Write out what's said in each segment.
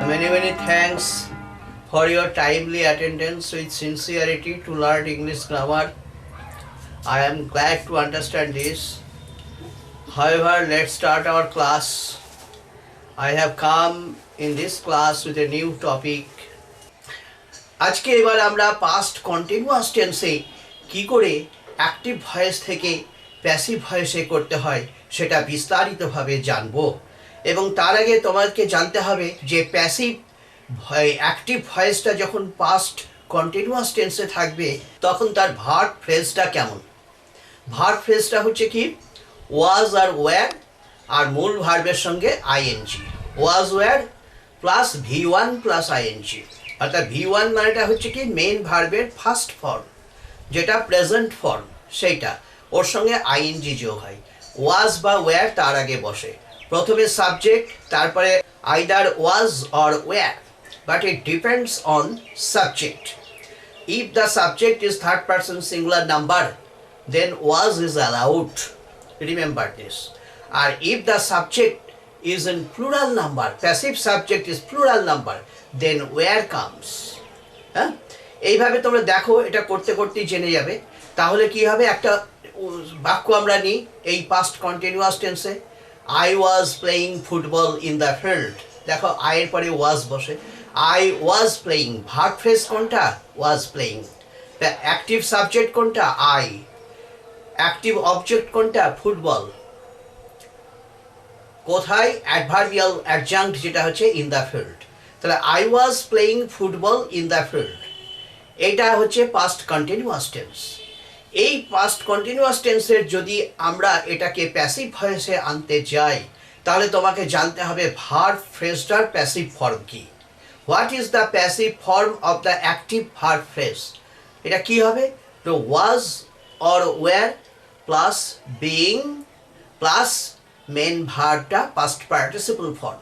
Many thanks for your timely attendance with sincerity to learn English grammar. I am glad to understand this. However, let's start our class. I have come in this class with a new topic. আজকে এবার আমরা past continuous টেন্সে কি করে active voice থেকে passive ভয়েসে করতে হয় সেটা বিস্তারিতভাবে জানবো এবং তার আগে তোমাকে জানতে হবে যে প্যাসিভ অ্যাক্টিভ ভয়েসটা যখন পাস্ট কন্টিনিউয়াস টেন্সে থাকবে তখন তার ভার্ব ফ্রেজটা কেমন। ভার্ব ফ্রেজটা হচ্ছে কি ওয়াজ আর ওয়্যার আর মূল ভার্বের সঙ্গে ING, was were plus V1 plus ING, অর্থাৎ V1 মানেটা হচ্ছে কি মেইন ভার্বের ফার্স্ট ফর্ম যেটা প্রেজেন্ট ফর্ম, সেইটা ওর সঙ্গে আইএনজি যোগ হয়। ওয়াজ বা ওয়্যার তার আগে বসে, প্রথমে সাবজেক্ট, তারপরে either was or were, but it depends on subject. If the subject is third person singular number then was is allowed, remember this. Or if the subject is in plural number, passive subject is plural number, then where comes. এইভাবে তোমরা দেখো, এটা করতে করতেই জেনে যাবে। তাহলে কি হবে, একটা বাক্য আমরা নিই এই পাস্ট কন্টিনিউয়াস টেন্সে, I was playing football in the field. দেখো আইয়ের পরে ওয়াজ বসে, I was playing, verb phrase কোনটা, ওয়াজ প্লেয়িং। অ্যাক্টিভ সাবজেক্ট কোনটা, আই। অ্যাক্টিভ অবজেক্ট কোনটা, ফুটবল। কোথায়, অ্যাডভার্বিয়াল অ্যাডজাঙ্ক্ট যেটা হচ্ছে ইন দ্য ফিল্ড। তাহলে I was playing football in the field, এটা হচ্ছে পাস্ট কন্টিনিউয়াস টেন্স। এই পাস্ট কন্টিনিউয়াস টেন্সের যদি আমরা এটাকে প্যাসিভ ভয়েসে আনতে যাই তাহলে তোমাকে জানতে হবে ভার্ব ফ্রেজটার প্যাসিভ ফর্ম কি। What is the passive form of the active verb phrase? এটা কি হবে, তো was or were plus being plus main ভার্বটা পাস্ট পার্টিসিপল ফর্ম।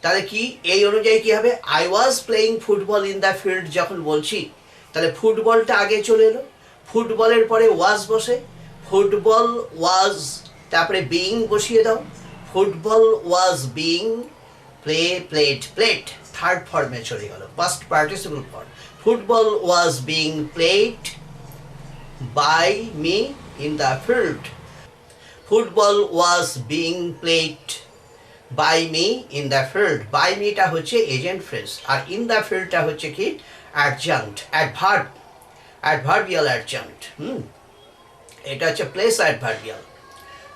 তাহলে কি এই অনুযায়ী কি হবে, I was playing football in the field যখন বলছি তাহলে ফুটবলটা আগে চলে এলো, ফুটবলের পরে ওয়াজ বসে, ফুটবল ওয়াজ, তারপরে বিইং বসিয়ে দাও, football was being played, third ফর্মে চলে গেল, past participle form. Football was being played by me in the field. Football was being played by me in the field. By me টা হচ্ছে agent phrase আর in the field টা হচ্ছে কি অ্যাডজাঙ্ক্ট, adverbial অ্যাডজাঙ্ক্ট। এটা হচ্ছে প্লেস অ্যাডভার্বিয়াল।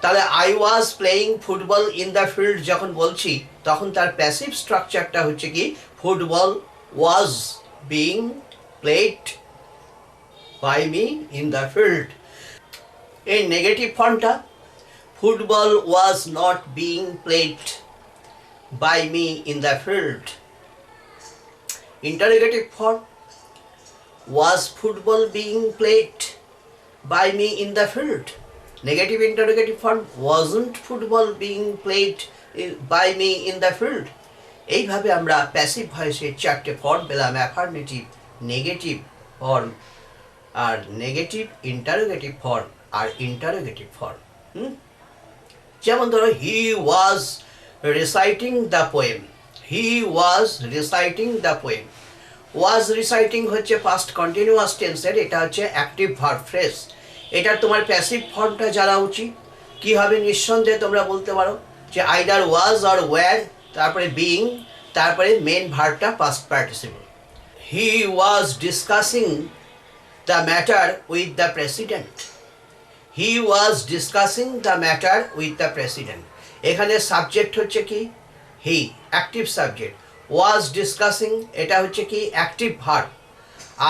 তাহলে I was playing football in the field যখন বলছি তখন তার প্যাসিভ স্ট্রাকচারটা হচ্ছে কি football was being played by me in the field. In negative ফর্মটা football was not being played by me in the field. Interrogative form, was football being played by me in the field? Negative interrogative form, wasn't football being played by me in the field? এইভাবে আমরা passive ভয়েসের চারটে form পেলাম, affirmative, negative form আর negative interrogative form আর interrogative form. যেমন ধরো he was reciting the poem, he was reciting the poem. Was reciting হচ্ছে পাস্ট কন্টিনিউয়াস টেন্সের, এটা হচ্ছে অ্যাক্টিভ ভার্ব ফ্রেজ। এটার তোমার প্যাসিভ ফর্মটা জানা উচিত। কী হবে, নিঃসন্দেহে তোমরা বলতে পারো যে আইদার ওয়াজ অর ওয়্যার, তারপরে বিইং, তারপরে মেন ভার্বটা past participle. He was discussing the matter with the president. He was discussing the matter with the president. এখানে সাবজেক্ট হচ্ছে কি হি, অ্যাক্টিভ সাবজেক্ট। was discussing এটা হচ্ছে কি অ্যাক্টিভ ভার্ব,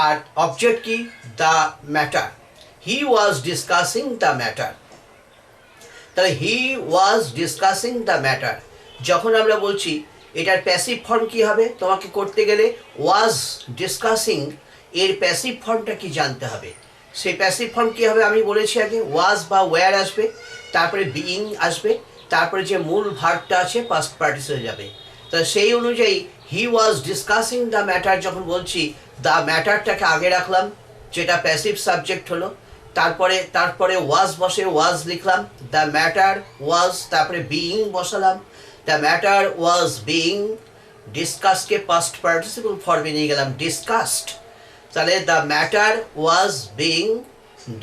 আর object কি the matter. he was discussing the matter। তাহলে he was discussing the matter যখন আমরা বলছি এটার প্যাসিভ ফর্ম কি হবে, তোমাকে করতে গেলে was discussing এর প্যাসিভ ফর্মটা কি জানতে হবে। সেই প্যাসিভ ফর্ম কি হবে আমি বলেছি আগে, ওয়াজ বা ওয়্যার আসবে, তারপরে বিইং আসবে, তারপরে যে মূল ভার্বটা আছে পাস্ট পার্টিসিপল যাবে। তা সেই অনুযায়ী হি ওয়াজ ডিসকাসিং দ্য ম্যাটার যখন বলছি দ্য ম্যাটারটাকে আগে রাখলাম যেটা প্যাসিভ সাবজেক্ট হলো, তারপরে ওয়াজ বসে, ওয়াজ লিখলাম, দ্য ম্যাটার ওয়াজ, তারপরে বিইং বসালাম, the matter was being discuss কে পাস্ট পার্টিসিপল ফর্মে নিয়ে গেলাম, ডিসকাসড। তাহলে the matter was being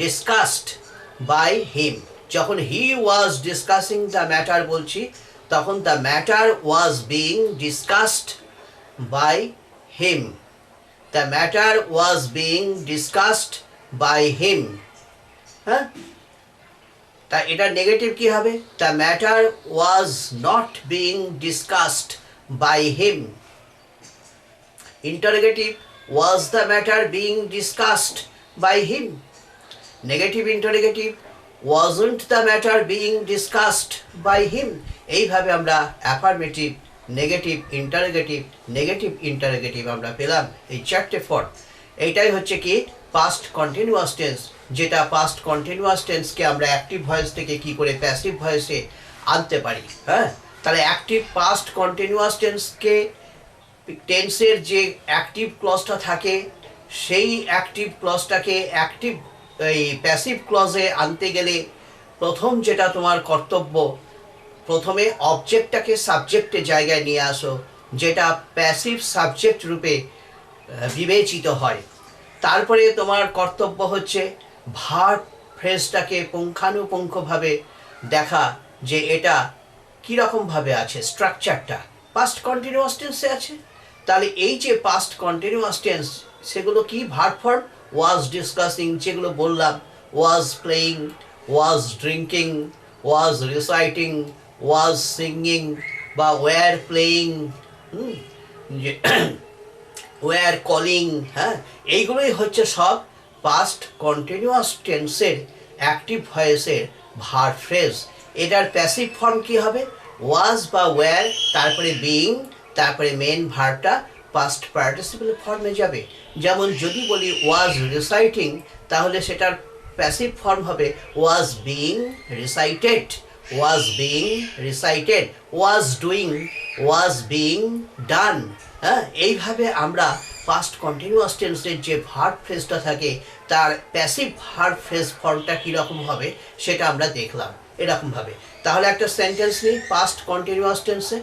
discussed by him. যখন he was discussing the matter বলছি, তখন the matter was being discussed by him. The matter was being discussed by him. হ্যাঁ, তা এটা নেগেটিভ কি হবে? The matter was not being discussed by him. Interrogative, was the matter being discussed by him. Negative interrogative, wasn't the matter being discussed by him. এইভাবে আমরা affirmative, negative interrogative, negative interrogative আমরা পেলাম এই চারটে form. এইটাই হচ্ছে কি past continuous tense, যেটা পাস্ট কন্টিনিউয়াস টেন্সকে আমরা অ্যাক্টিভ ভয়েস থেকে কি করে প্যাসিভ ভয়েসে আনতে পারি। হ্যাঁ, তাহলে অ্যাক্টিভ পাস্ট কন্টিনিউয়াস টেন্সকে, টেন্সের যে অ্যাক্টিভ ক্লজটা থাকে সেই অ্যাক্টিভ ক্লজটাকে অ্যাক্টিভ এই প্যাসিভ ক্লজে আনতে গেলে প্রথম যেটা তোমার কর্তব্য, প্রথমে অবজেক্টটাকে সাবজেক্টের জায়গায় নিয়ে আসো, যেটা প্যাসিভ সাবজেক্ট রূপে বিবেচিত হয়। তারপরে তোমার কর্তব্য হচ্ছে ভার্ব ফ্রেজটাকে পুঙ্খানুপুঙ্খভাবে দেখা যে এটা কীরকমভাবে আছে, স্ট্রাকচারটা পাস্ট কন্টিনিউয়াস টেন্সে আছে। তাহলে এই যে পাস্ট কন্টিনিউয়াস টেন্স, সেগুলো কি ভার্ব ফর্ম, ওয়াজ ডিসকাসিং যেগুলো বললাম, was playing, was drinking, was reciting, was singing বা ওয়ার প্লেয়িং, ওয়ার কলিং। হ্যাঁ, এইগুলোই হচ্ছে সব পাস্ট কন্টিনিউয়াস টেন্সের অ্যাক্টিভ ভয়েসের ভার্ব ফ্রেজ। এটার প্যাসিভ ফর্ম কি হবে? ওয়াজ বা ওয়ার, তারপরে বিইং, তারপরে মেন ভার্বটা পাস্ট পার্টিসিপল ফর্মে যাবে। যেমন যদি বলি ওয়াজ রিসাইটিং, তাহলে সেটার প্যাসিভ ফর্ম হবে was being recited, was being recited, was doing, was being done. হ্যাঁ, এইভাবে আমরা পাস্ট কন্টিনিউয়াস টেন্সের যে ভার্ব ফ্রেজটা থাকে তার প্যাসিভ ভার্ব ফ্রেজ ফর্মটা কীরকম হবে সেটা আমরা দেখলাম এরকমভাবে। তাহলে একটা সেন্টেন্স নিই পাস্ট কন্টিনিউয়াস টেন্সে।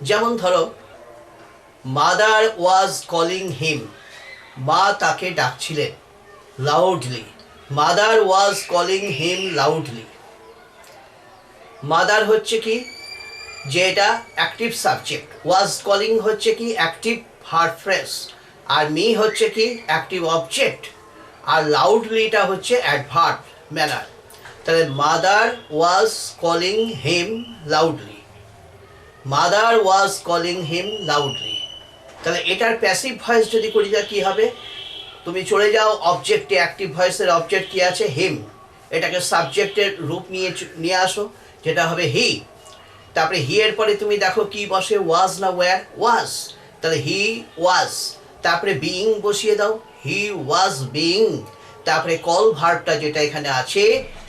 যেমন ধরো, মাদার ওয়াজ কলিং হিম, মা তাকে ডাকছিলেন loudly. Mother was calling him loudly. Mother হচ্ছে কি, যে এটা অ্যাক্টিভ সাবজেক্ট, ওয়াজ কলিং হচ্ছে কি অ্যাক্টিভ ভার্ব ফ্রেজ, আর মি হচ্ছে কি অ্যাক্টিভ অবজেক্ট, আর লাউডলিটা হচ্ছে অ্যাডভার্ব ম্যানার। তাহলে mother was calling him loudly, mother was calling him loudly. তাহলে এটার প্যাসিভ ভয়েস যদি করি তা কী হবে? তুমি চলে যাও অবজেক্টে, অ্যাক্টিভ ভয়েসের অবজেক্ট কী আছে? হিম। এটাকে সাবজেক্টের রূপ নিয়ে আসো, যেটা হবে হি। তারপরে হি এর পরে তুমি দেখো কি বসে, ওয়াজ না ওয়্যার? ওয়াজ। তাহলে হি ওয়াজ। তারপরে বিইং বসিয়ে দাও, হি ওয়াজ বিইং। তারপরে কল ভার্বটা যেটা এখানে আছে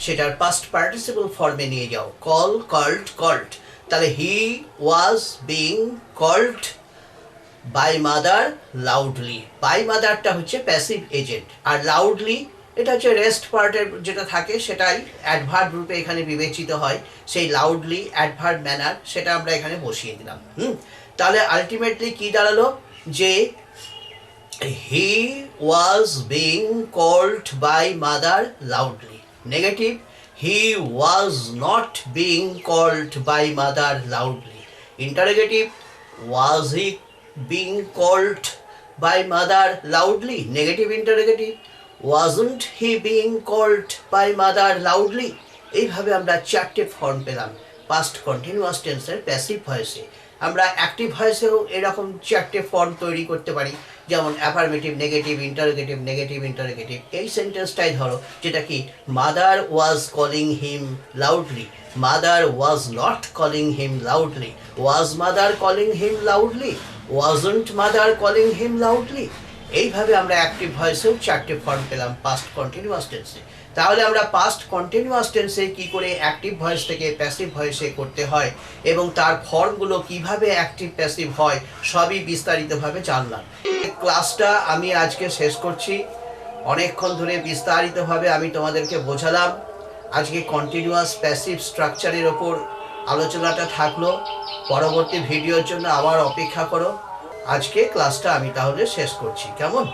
সেটার পাস্ট পার্টিসিপল ফর্মে নিয়ে যাও, কল, কল্ড, কল্ড। তাহলে he was being called by mother loudly. By মাদারটা হচ্ছে প্যাসিভ এজেন্ট, আর লাউডলি এটা হচ্ছে রেস্ট পার্টের যেটা থাকে সেটাই অ্যাডভার্ব রূপে এখানে বিবেচিত হয়। সেই লাউডলি অ্যাডভার্ব ম্যানার সেটা আমরা এখানে বসিয়ে দিলাম। তাহলে আলটিমেটলি কি দাঁড়ালো? যে he was being called by mother loudly. Negative, he was not being called by mother loudly. Interrogative, was he being called by mother loudly? Negative interrogative, wasn't he being called by mother loudly? এইভাবে আমরা চারটে form পেলাম past continuous টেন্সের passive ভয়েসে। আমরা active ভয়েসেও এরকম চারটে form তৈরি করতে পারি, যেমন affirmative, negative, interrogative, negative interrogative. এই সেন্টেন্সটাই ধরো, যেটা কি mother was calling him loudly, mother was not calling him loudly, was mother calling him loudly, wasn't mother calling him loudly? এইভাবে আমরা অ্যাক্টিভ ভয়েসেও চারটে ফর্ম পেলাম পাস্ট কন্টিনিউয়াস টেন্সে। তাহলে আমরা পাস্ট কন্টিনিউয়াস টেন্সে কী করে অ্যাক্টিভ ভয়েস থেকে প্যাসিভ ভয়েসে করতে হয় এবং তার ফর্মগুলো কিভাবে অ্যাক্টিভ প্যাসিভ হয় সবই বিস্তারিতভাবে জানলাম। ক্লাসটা আমি আজকে শেষ করছি। অনেকক্ষণ ধরে বিস্তারিতভাবে আমি তোমাদেরকে বোঝালাম। আজকে কন্টিনিউয়াস প্যাসিভ স্ট্রাকচারের ওপর আলোচনাটা থাকলো। পরবর্তী ভিডিওর জন্য আবার অপেক্ষা করো। আজকে ক্লাসটা আমি তাহলে শেষ করছি, কেমন?